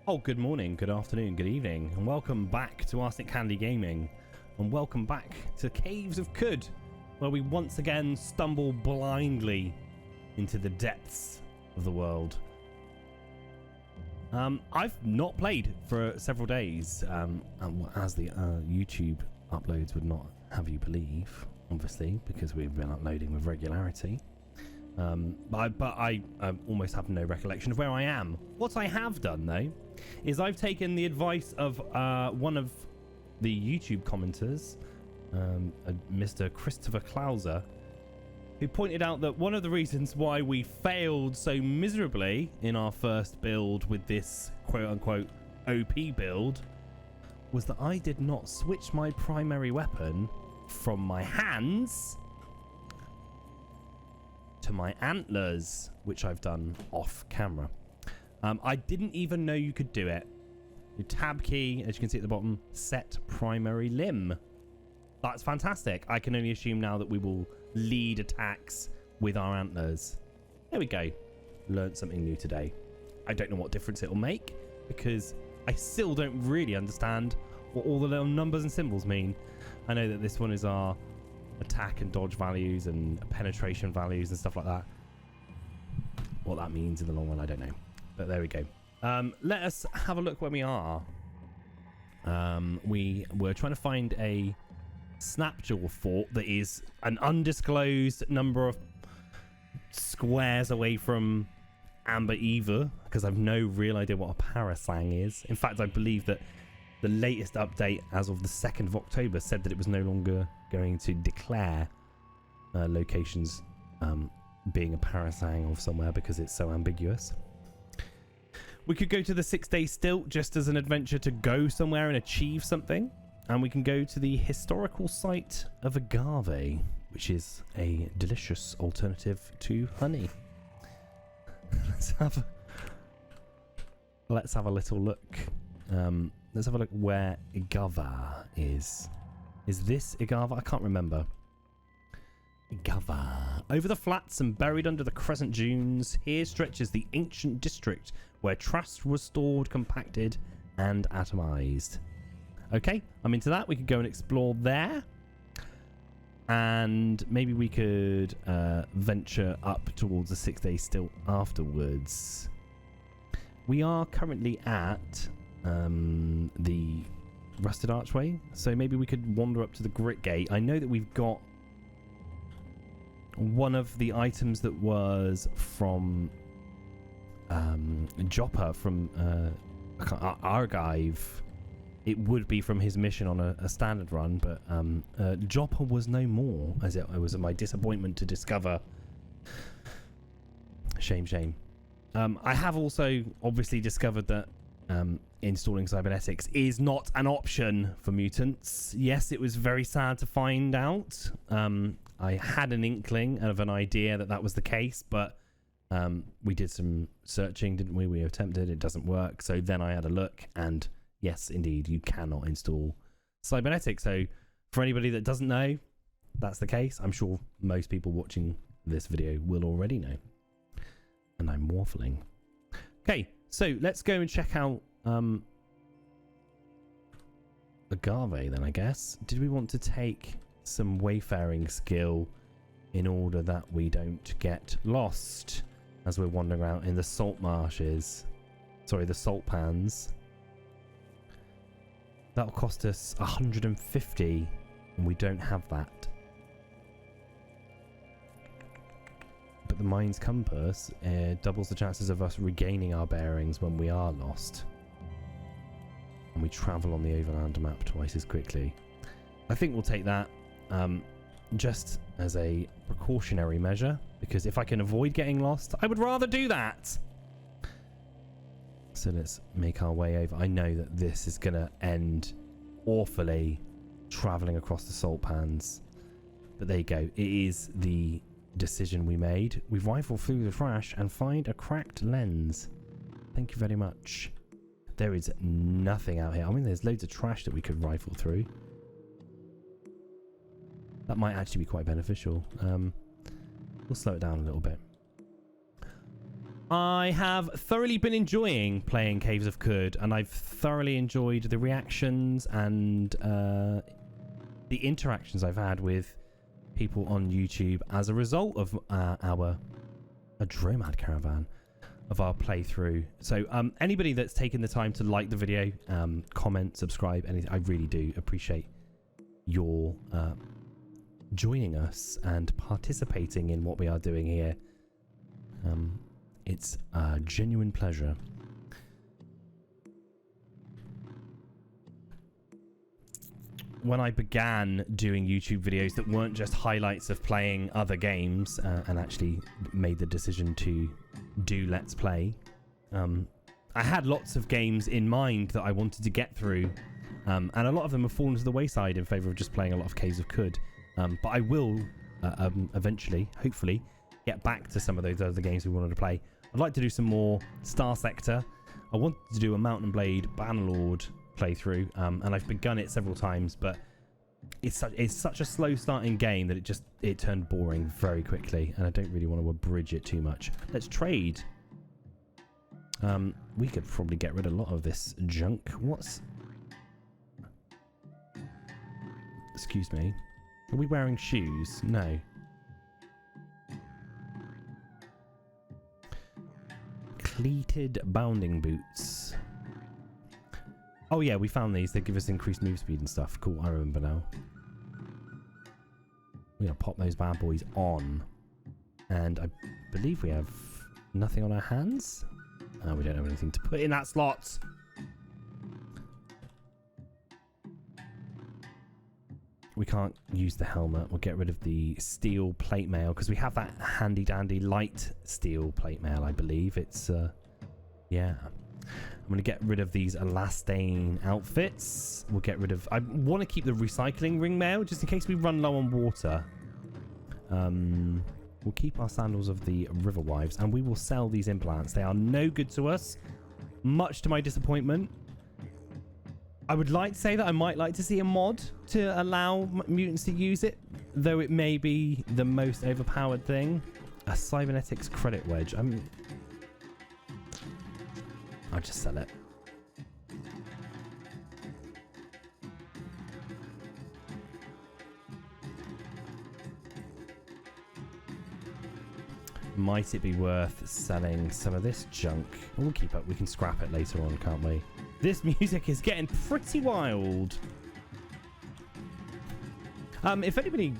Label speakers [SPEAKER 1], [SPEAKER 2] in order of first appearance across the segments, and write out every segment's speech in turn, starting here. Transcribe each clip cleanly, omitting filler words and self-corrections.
[SPEAKER 1] Oh, good morning, good afternoon, good evening, and welcome back to Arsenic Candy Gaming, and welcome back to Caves of Khud, where we once again stumble blindly into the depths of the world. I've not played for several days, as the YouTube uploads would not have you believe, obviously, because we've been uploading with regularity. But I almost have no recollection of where I am. What I have done, though, is I've taken the advice of one of the YouTube commenters, Mr. Christopher Klauser, who pointed out that one of the reasons why we failed so miserably in our first build with this quote-unquote OP build was that I did not switch my primary weapon from my hands to my antlers, which I've done off camera. I didn't even know you could do it. Your tab key, as you can see at the bottom, set primary limb. That's fantastic. I can only assume now that we will lead attacks with our antlers. There we go. Learned something new today. I don't know what difference it'll make because I still don't really understand what all the little numbers and symbols mean. I know that this one is our attack and dodge values and penetration values and stuff like that. What that means in the long run, I don't know. But there we go. Let us have a look where we are. We were trying to find a snapjaw fort that is an undisclosed number of squares away from Amber Eva, because I've no real idea what a parasang is. In fact, I believe that the latest update as of the 2nd of October said that it was no longer going to declare locations being a parasang of somewhere because it's so ambiguous. We could go to the 6-day stilt just as an adventure to go somewhere and achieve something. And we can go to the historical site of agave, which is a delicious alternative to honey. Let's have a little look. Let's have a look where Igava is. Is this Igava? I can't remember. Igava. Over the flats and buried under the crescent dunes, here stretches the ancient district where trust was stored, compacted, and atomized. Okay, I'm into that. We could go and explore there. And maybe we could venture up towards the 6-day stilt afterwards. We are currently at the Rusted Archway, so maybe we could wander up to the Grit Gate. I know that we've got one of the items that was from Joppa from Argive. It would be from his mission on a standard run, but Joppa was no more, as it was my disappointment to discover. Shame. I have also obviously discovered that installing cybernetics is not an option for mutants. Yes, it was very sad to find out. I had an inkling of an idea that was the case, but we did some searching, didn't we? We attempted, it doesn't work. So then I had a look, and yes, indeed, you cannot install cybernetics. So for anybody that doesn't know, that's the case. I'm sure most people watching this video will already know. And I'm waffling. Okay, so let's go and check out agave then, I guess. Did we want to take some wayfaring skill in order that we don't get lost as we're wandering around in the salt marshes? Sorry, the salt pans. That'll cost us 150, and we don't have that. But the Mind's Compass doubles the chances of us regaining our bearings when we are lost. And we travel on the overland map twice as quickly. I think we'll take that just as a precautionary measure, because if I can avoid getting lost, I would rather do that. So let's make our way over. I know that this is going to end awfully traveling across the salt pans. But there you go. It is the decision we made. We rifle through the trash and find a cracked lens. Thank you very much. There is nothing out here. I mean, there's loads of trash that we could rifle through. That might actually be quite beneficial. We'll slow it down a little bit. I have thoroughly been enjoying playing Caves of Khud, and I've thoroughly enjoyed the reactions and the interactions I've had with people on YouTube as a result of a Dromad Caravan of our playthrough. So anybody that's taken the time to like the video, comment, subscribe, anything, I really do appreciate your joining us and participating in what we are doing here. It's a genuine pleasure. When I began doing YouTube videos that weren't just highlights of playing other games and actually made the decision to do Let's Play, I had lots of games in mind that I wanted to get through, and a lot of them have fallen to the wayside in favour of just playing a lot of Caves of Khud. But I will eventually, hopefully, get back to some of those other games we wanted to play. I'd like to do some more Star Sector. I wanted to do a Mountain Blade Bannerlord playthrough, and I've begun it several times, but it's such a slow starting game that it turned boring very quickly, and I don't really want to abridge it too much. Let's trade. We could probably get rid of a lot of this junk. Excuse me. Are we wearing shoes? No. Cleated bounding boots. Oh yeah, we found these. They give us increased move speed and stuff. Cool, I remember now. We're gonna pop those bad boys on. And I believe we have nothing on our hands. We don't have anything to put in that slot. We can't use the helmet. We'll get rid of the steel plate mail because we have that handy dandy light steel plate mail, I believe. It's, yeah. I'm going to get rid of these elastane outfits. We'll get rid of... I want to keep the recycling ring mail just in case we run low on water. We'll keep our sandals of the river wives and we will sell these implants. They are no good to us, much to my disappointment. I would like to say that I might like to see a mod to allow mutants to use it, though it may be the most overpowered thing. A cybernetics credit wedge. I'll just sell it. Might it be worth selling some of this junk? We'll keep up. We can scrap it later on, can't we? This music is getting pretty wild. If anybody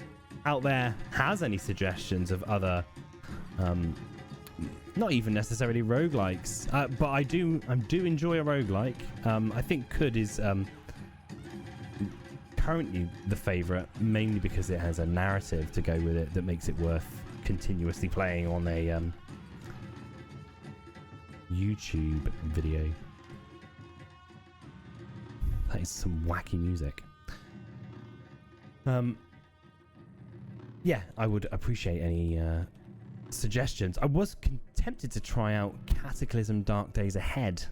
[SPEAKER 1] out there has any suggestions of other, not even necessarily roguelikes, but I do enjoy a roguelike. I think Khud is currently the favourite, mainly because it has a narrative to go with it that makes it worth continuously playing on a YouTube video. That is some wacky music. Yeah, I would appreciate any suggestions. I was tempted to try out Cataclysm Dark Days Ahead,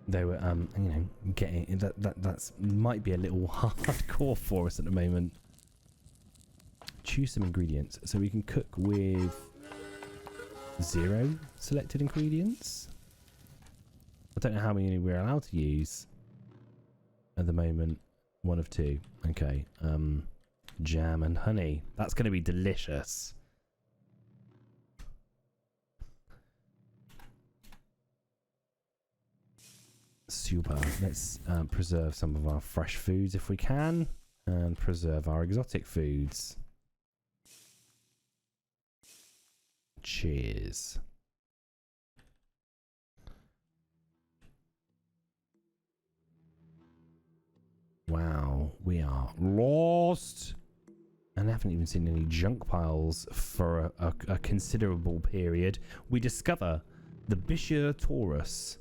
[SPEAKER 1] though, you know, getting that's might be a little hardcore for us at the moment. Choose some ingredients so we can cook with 0 selected ingredients. I don't know how many we're allowed to use at the moment. 1 of 2. Okay. Jam and honey. That's going to be delicious. Super. Let's preserve some of our fresh foods if we can, and preserve our exotic foods. Cheers. Wow, we are lost. And I haven't even seen any junk piles for a considerable period. We discover the Bishir Taurus.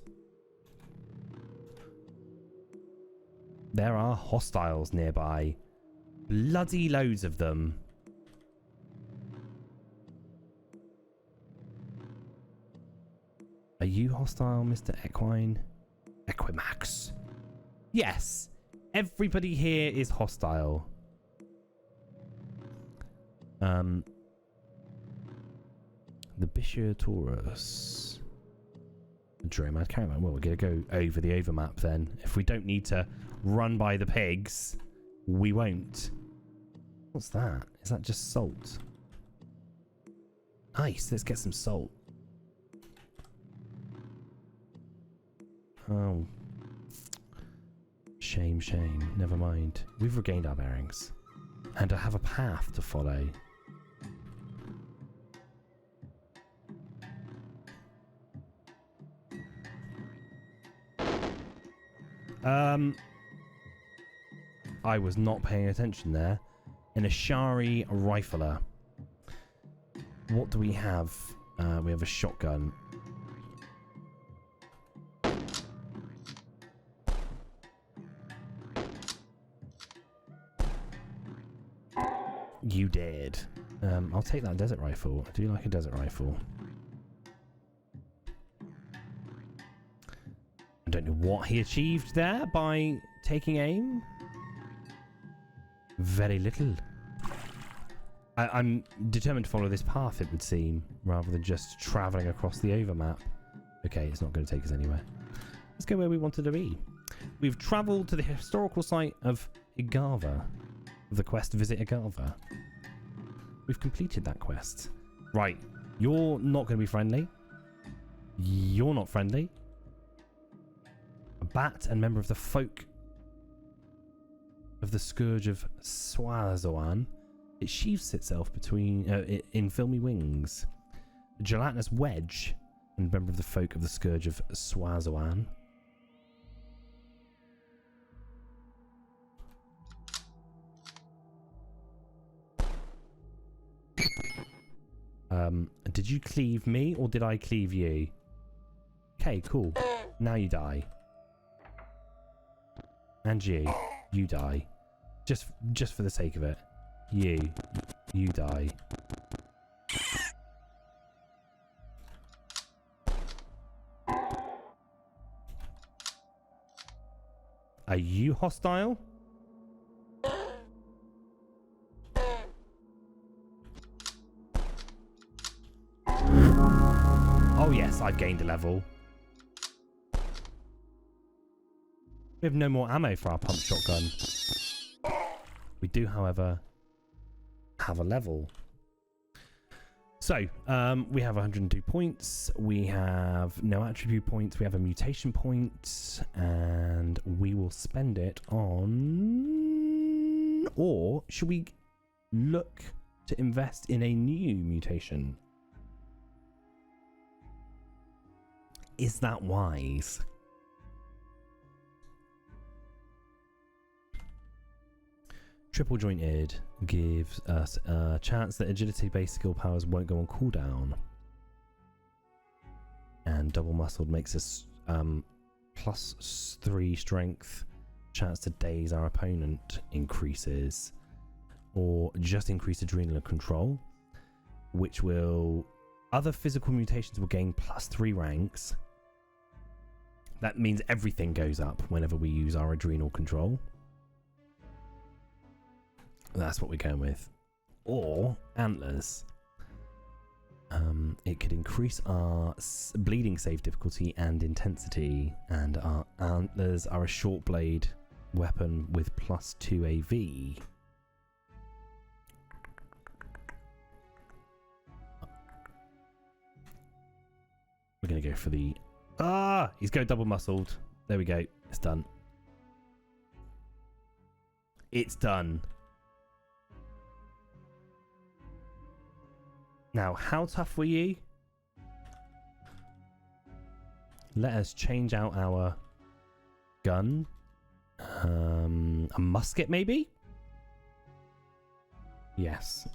[SPEAKER 1] There are hostiles nearby. Bloody loads of them. Are you hostile, Mr. Equine? Equimax. Yes. Everybody here is hostile. The Bishir Taurus. Dromad caravan. Well, we're going to go over the overmap then. If we don't need to run by the pigs, we won't. What's that? Is that just salt? Nice. Let's get some salt. Oh. Shame, shame. Never mind. We've regained our bearings. And I have a path to follow. I was not paying attention there. An Ashari rifler. What do we have? We have a shotgun. You did. I'll take that desert rifle. I do like a desert rifle. I don't know what he achieved there by taking aim. Very little. I'm determined to follow this path, it would seem, rather than just travelling across the overmap. Okay, it's not going to take us anywhere. Let's go where we wanted to be. We've travelled to the historical site of Igava. The quest Visit Igava. We've completed that quest. Right, you're not going to be friendly. You're not friendly. A bat and member of the folk of the Scourge of swathes. It sheaths itself between in filmy wings. A gelatinous wedge and member of the folk of the Scourge of swathes. Did you cleave me or did I cleave you? Okay, cool. Now you die. And you die. Just for the sake of it. You die. Are you hostile? Oh yes, I've gained a level. We have no more ammo for our pump shotgun. We do, however, have a level. So, we have 102 points. We have no attribute points. We have a mutation point. And we will spend it on... Or should we look to invest in a new mutation? Is that wise? Triple jointed gives us a chance that agility based skill powers won't go on cooldown. And double muscled makes us +3 strength. Chance to daze our opponent increases. Or just increase adrenal control, which will... Other physical mutations will gain +3 ranks. That means everything goes up whenever we use our adrenal control. That's what we're going with. Or antlers. It could increase our bleeding save difficulty and intensity. And our antlers are a short blade weapon with +2 AV. We're going to go for the... He's going double muscled. There we go. It's done. It's done. Now, how tough were you? Let us change out our gun. A musket, maybe? Yes.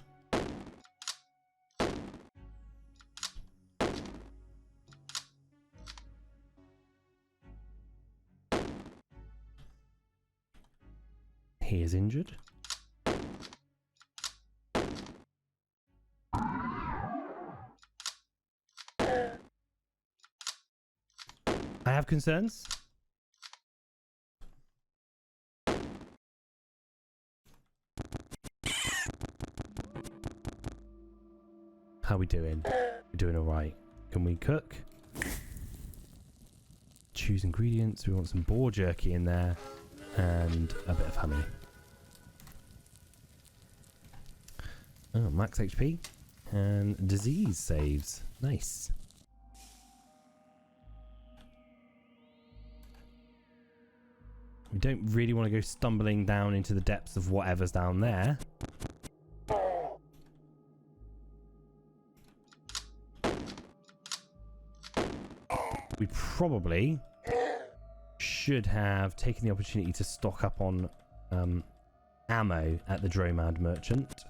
[SPEAKER 1] He is injured. I have concerns. How are we doing? We're doing all right. Can we cook? choose ingredients. We want some boar jerky in there and a bit of honey. Oh, max HP and disease saves. Nice. We don't really want to go stumbling down into the depths of whatever's down there. We probably should have taken the opportunity to stock up on ammo at the Dromad Merchant.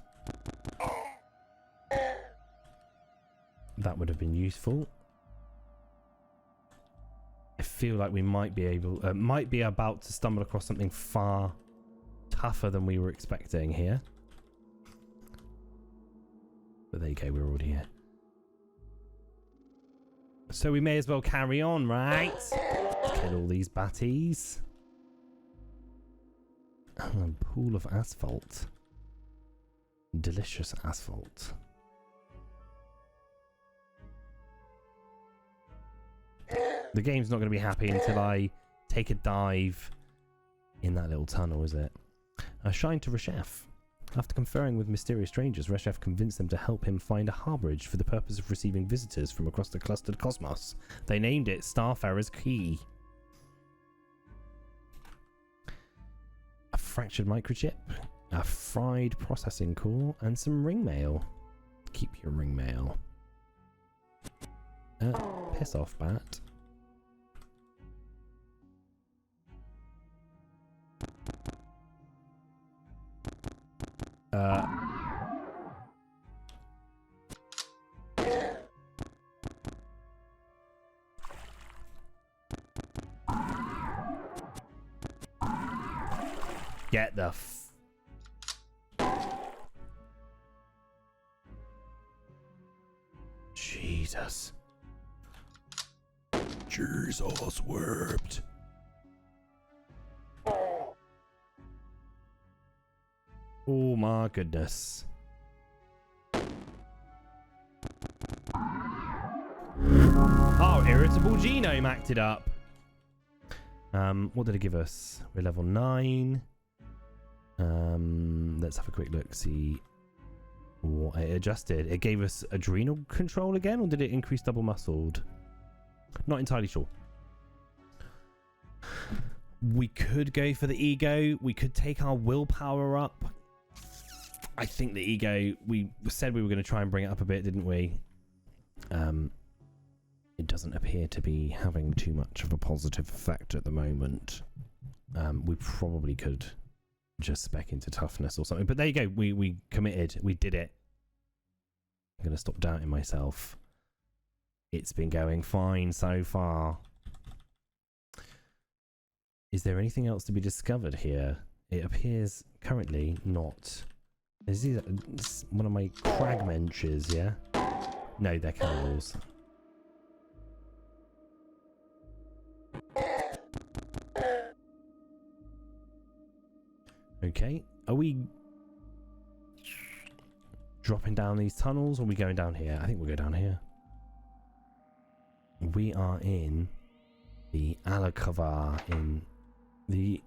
[SPEAKER 1] That would have been useful. I feel like we might be about to stumble across something far tougher than we were expecting here. But there you go, we're already here. So we may as well carry on, right? Kill all these batties. Oh, a pool of asphalt. Delicious asphalt. The game's not going to be happy until I take a dive in that little tunnel, is it? Shine to Reshef. After conferring with mysterious strangers, Reshef convinced them to help him find a harborage for the purpose of receiving visitors from across the clustered cosmos. They named it Starfarer's Key. A fractured microchip, a fried processing core, and some ring mail. Keep your ring mail. Piss off, bat. Get the Jesus. Jesus wept. Oh my goodness. Oh, irritable genome acted up. What did it give us? We're level 9. Let's have a quick look, see what it adjusted. It gave us adrenal control again, or did it increase double muscled? Not entirely sure. We could go for the ego. We could take our willpower up. I think the ego, we said we were going to try and bring it up a bit, didn't we? It doesn't appear to be having too much of a positive effect at the moment. We probably could just spec into toughness or something. But there you go. We committed. We did it. I'm going to stop doubting myself. It's been going fine so far. Is there anything else to be discovered here? It appears currently not. Is this one of my cragmenches, yeah? No, they're cannibals. Okay, are we dropping down these tunnels or are we going down here? I think we'll go down here. We are in the Alakava in the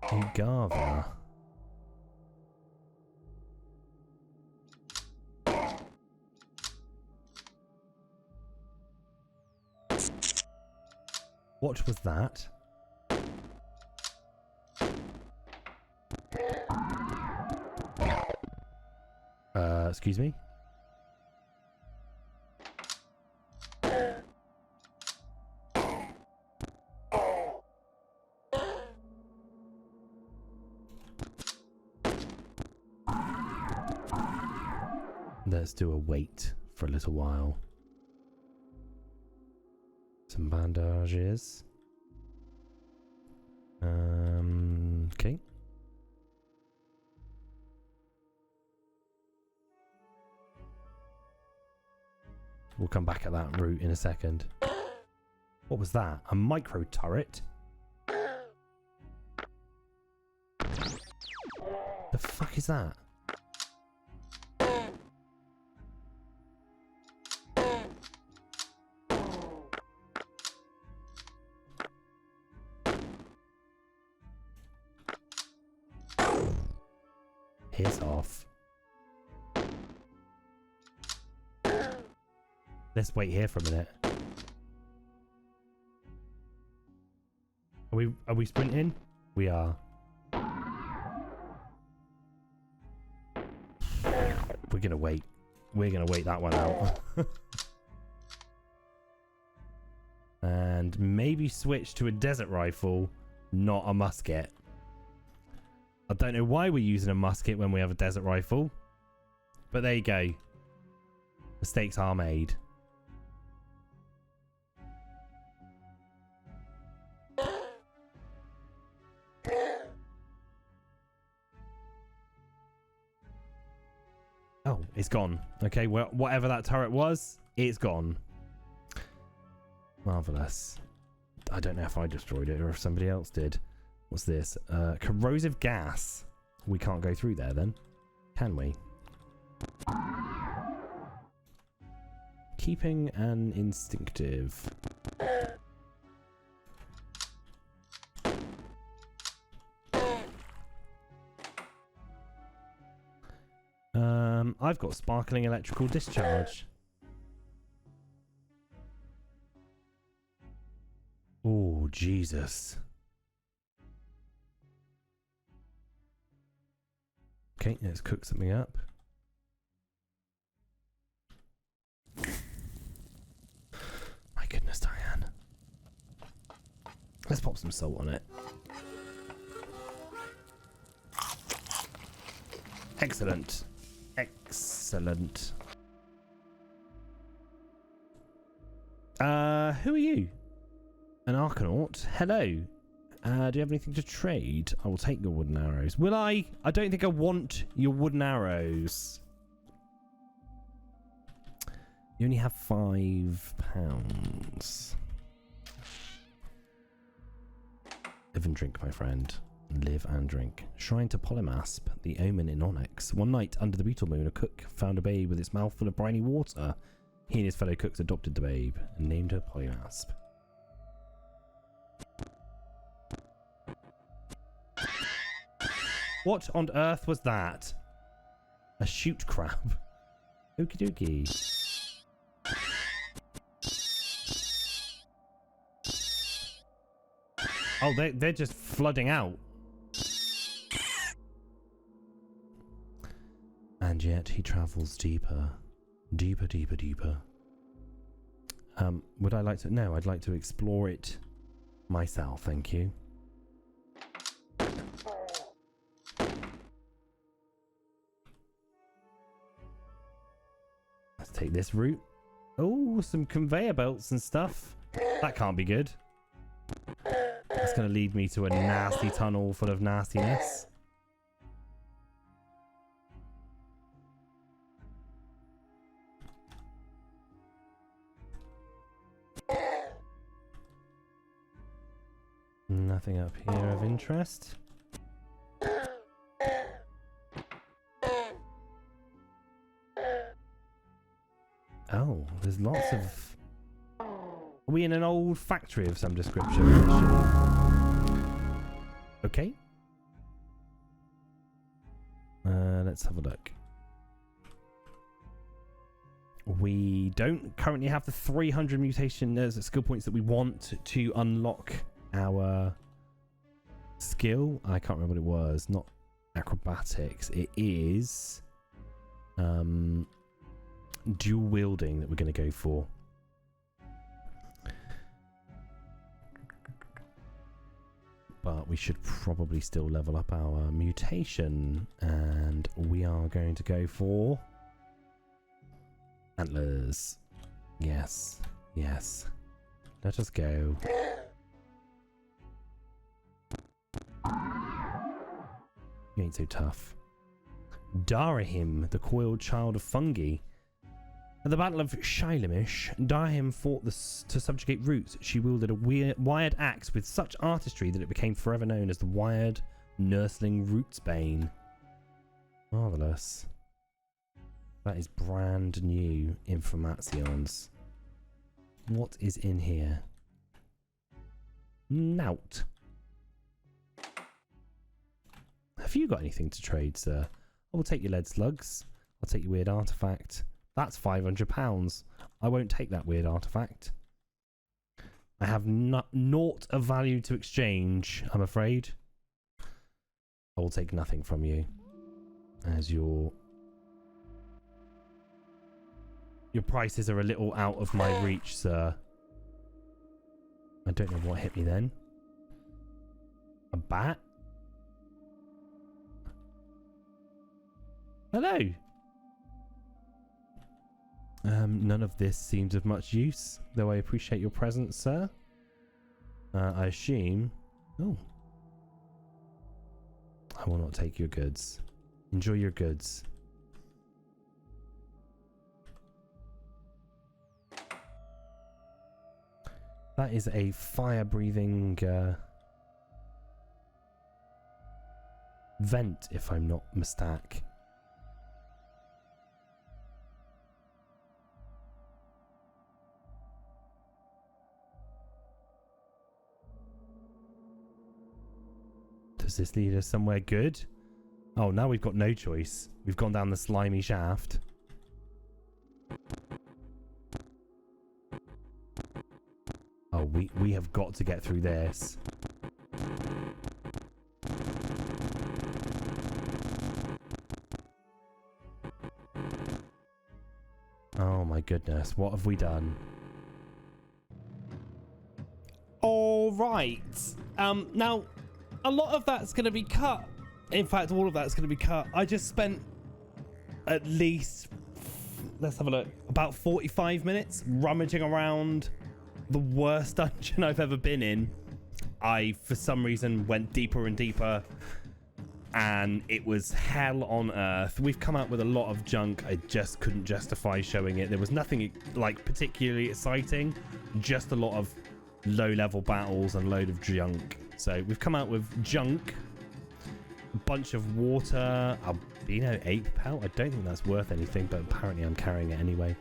[SPEAKER 1] Ugava. What was that? Excuse me? Let's do a wait for a little while. Some bandages. Okay. We'll come back at that route in a second. What was that? A micro turret? The fuck is that? Piss off. Let's wait here for a minute. Are we sprinting? We are. We're gonna wait. We're gonna wait that one out. And maybe switch to a desert rifle, not a musket. I don't know why we're using a musket when we have a desert rifle. But there you go. Mistakes are made. Oh, it's gone. Okay, well, whatever that turret was, it's gone. Marvellous. I don't know if I destroyed it or if somebody else did. What's this? Corrosive gas. We can't go through there then, can we? Keeping an instinctive. I've got sparkling electrical discharge. Oh, Jesus. Okay, let's cook something up. My goodness, Diane. Let's pop some salt on it. Excellent. Excellent. Who are you? An Arcanaut? Hello. Do you have anything to trade? I will take your wooden arrows. Will I? I don't think I want your wooden arrows. You only have £5. Live and drink, my friend. Live and drink. Shrine to Polymasp, the omen in onyx. One night, under the beetle moon, a cook found a babe with its mouth full of briny water. He and his fellow cooks adopted the babe and named her Polymasp. What on earth was that? A shoot crab. Okie dokie. Oh, they're just flooding out. And yet he travels deeper. Deeper, deeper, deeper. Would I like to? No, I'd like to explore it myself, thank you. Let's take this route. Oh, some conveyor belts and stuff. That can't be good. That's going to lead me to a nasty tunnel full of nastiness. Nothing up here of interest. Oh, there's lots of... Are we in an old factory of some description? Okay. Let's have a look. We don't currently have the 300 mutation skill points that we want to unlock our skill. I can't remember what it was. Not acrobatics. It is dual wielding that we're going to go for. But we should probably still level up our mutation, and we are going to go for antlers. Yes, yes. Let us go. You ain't so tough. Darahim, the coiled child of fungi. At the Battle of Shylimish, Darahim fought to subjugate roots. She wielded a wired axe with such artistry that it became forever known as the Wired Nursling Rootsbane. Marvellous. That is brand new informations. What is in here? Nout. Have you got anything to trade, sir? I'll take your lead slugs. I'll take your weird artifact. That's £500. I won't take that weird artifact. I have naught of value to exchange, I'm afraid. I will take nothing from you. As your prices are a little out of my reach, sir. I don't know what hit me then. A bat? Hello. None of this seems of much use, though I appreciate your presence, sir. I assume... Oh. I will not take your goods. Enjoy your goods. That is a fire-breathing vent, if I'm not mistaken. Does this lead us somewhere good? Oh, now we've got no choice. We've gone down the slimy shaft. Oh, we have got to get through this. Oh my goodness, what have we done? All right. Now, a lot of that's going to be cut. In fact, all of that's going to be cut. I just spent at least, let's have a look, about 45 minutes rummaging around the worst dungeon I've ever been in. I, for some reason, went deeper and deeper, and it was hell on earth. We've come out with a lot of junk. I just couldn't justify showing it. There was nothing like particularly exciting, just a lot of low-level battles and a load of junk. So we've come out with junk, a bunch of water, albino ape pelt. I don't think that's worth anything, but apparently I'm carrying it anyway.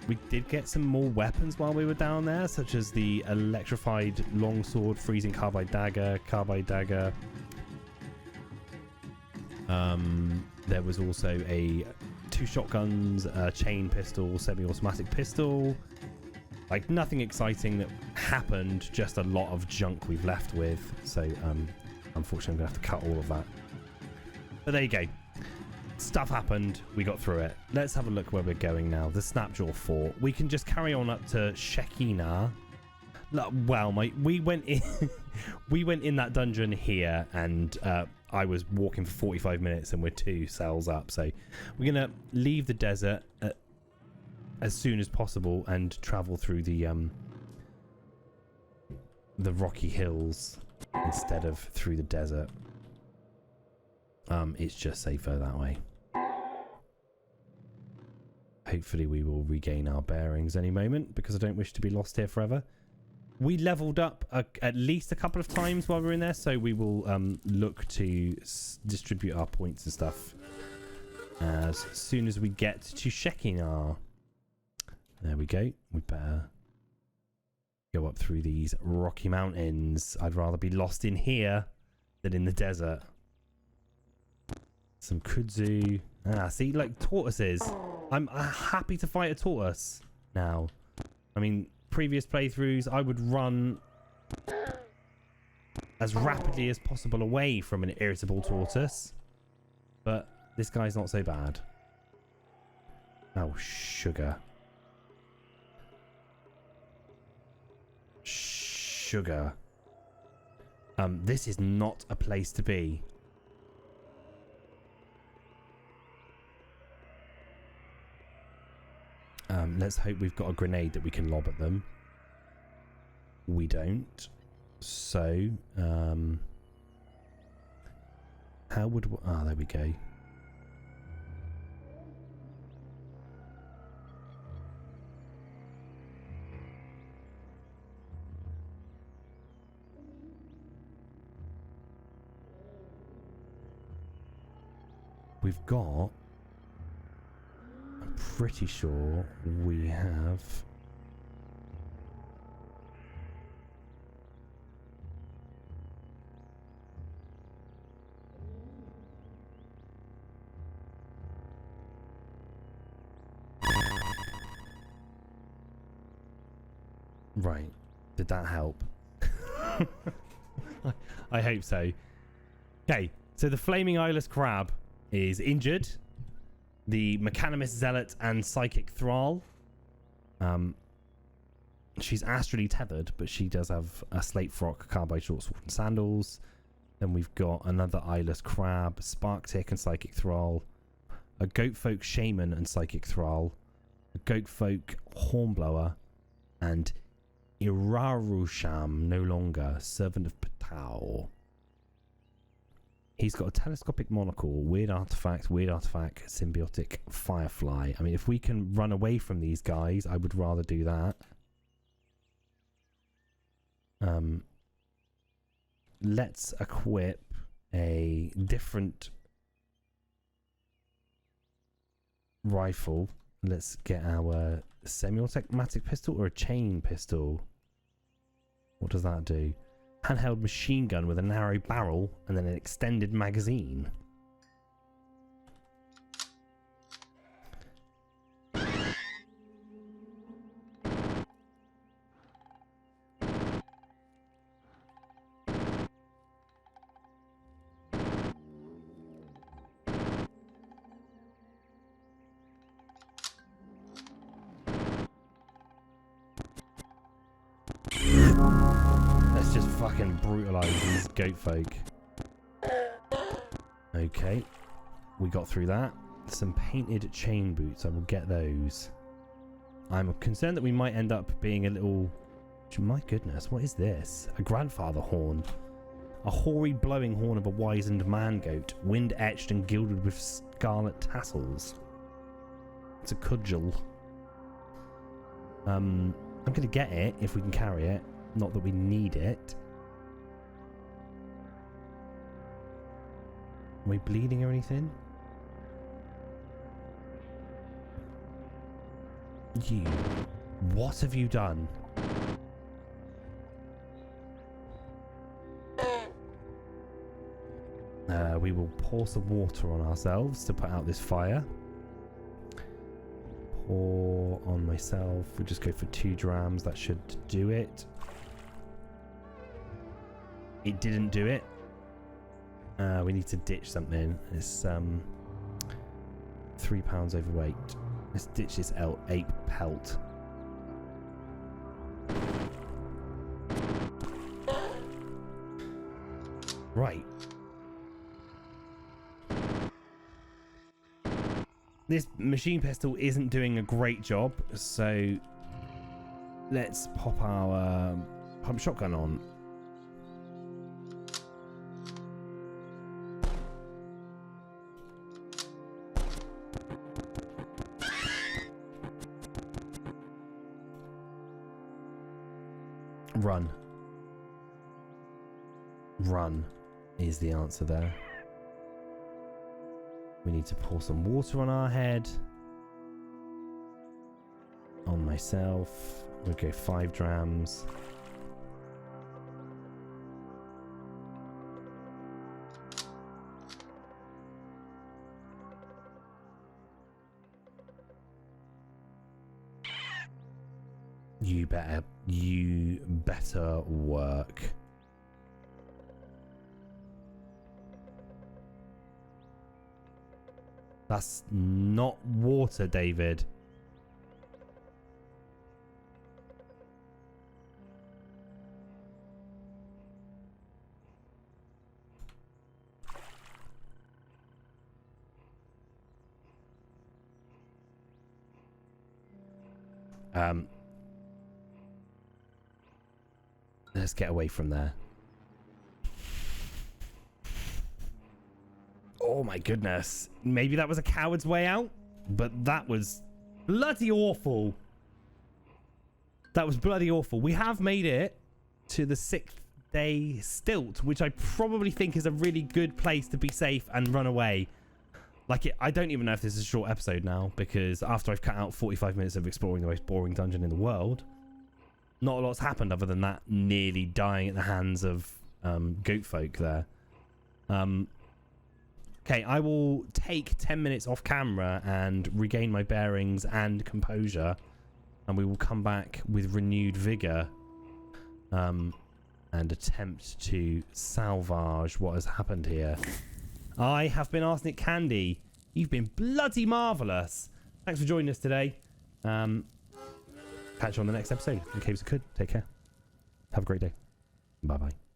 [SPEAKER 1] We did get some more weapons while we were down there, such as the electrified longsword, freezing carbide dagger. There was also two shotguns, a chain pistol, semi-automatic pistol. Like, nothing exciting that happened, just a lot of junk we've left with. So, unfortunately, I'm going to have to cut all of that. But there you go. Stuff happened. We got through it. Let's have a look where we're going now. The Snapjaw Fort. We can just carry on up to Shekinah. Well, we went in... we went in that dungeon here, and I was walking for 45 minutes, and we're 2 cells up. So, we're going to leave the desert... as soon as possible and travel through the rocky hills instead of through the desert. It's just safer that way. Hopefully we will regain our bearings any moment, because I don't wish to be lost here forever. We leveled up at least a couple of times while we were in there, so we will look to distribute our points and stuff as soon as we get to Shekinah. There we go. We better go up through these rocky mountains. I'd rather be lost in here than in the desert. Some kudzu. See, like tortoises. I'm happy to fight a tortoise now. I mean, previous playthroughs, I would run as rapidly as possible away from an irritable tortoise. But this guy's not so bad. Oh, sugar. Sugar. This is not a place to be. Let's hope we've got a grenade that we can lob at them. We don't. So, how would... Ah, there we go. We've got... I'm pretty sure we have... Right. Did that help? I hope so. Okay, so the flaming eyeless crab is injured. The mechanimist zealot and psychic thrall. She's astrally tethered, but she does have a slate frock, carbide short sword and sandals. Then we've got another eyeless crab, spark tick and psychic thrall, a goat folk shaman and psychic thrall, a goat folk hornblower, and Irarusham, no longer, servant of Patau. He's got a telescopic monocle, weird artifact, symbiotic firefly. I mean, if we can run away from these guys, I would rather do that. Let's equip a different rifle. Let's get our semi-automatic pistol or a chain pistol. What does that do? Handheld machine gun with a narrow barrel and then an extended magazine. Let's just fucking brutalize these goat folk. Okay, we got through that. Some painted chain boots, I will get those. I'm concerned that we might end up being a little... My goodness, what is this? A grandfather horn. A hoary blowing horn of a wizened man goat, wind etched and gilded with scarlet tassels. It's a cudgel. I'm gonna get it if we can carry it. Not that we need it. Are we bleeding or anything? You. What have you done? We will pour some water on ourselves to put out this fire. Pour on myself. We'll just go for 2 drams. That should do it. It didn't do it. We need to ditch something. It's 3 pounds overweight. Let's ditch this ape pelt. Right. This machine pistol isn't doing a great job, so let's pop our pump shotgun on. Run. Run is the answer there. We need to pour some water on our head. On myself. We'll go 5 drams. You better work. That's not water, David. Let's get away from there. Oh my goodness. Maybe that was a coward's way out, but that was bloody awful. That was bloody awful. We have made it to the 6th day stilt, which I probably think is a really good place to be safe and run away. Like, I don't even know if this is a short episode now, because after I've cut out 45 minutes of exploring the most boring dungeon in the world, not a lot's happened other than that nearly dying at the hands of goat folk there. Okay, I will take 10 minutes off camera and regain my bearings and composure and we will come back with renewed vigor and attempt to salvage what has happened here. I have been Arsenic Candy. You've been bloody marvellous. Thanks for joining us today. Catch you on the next episode. In case you could, take care. Have a great day. Bye-bye.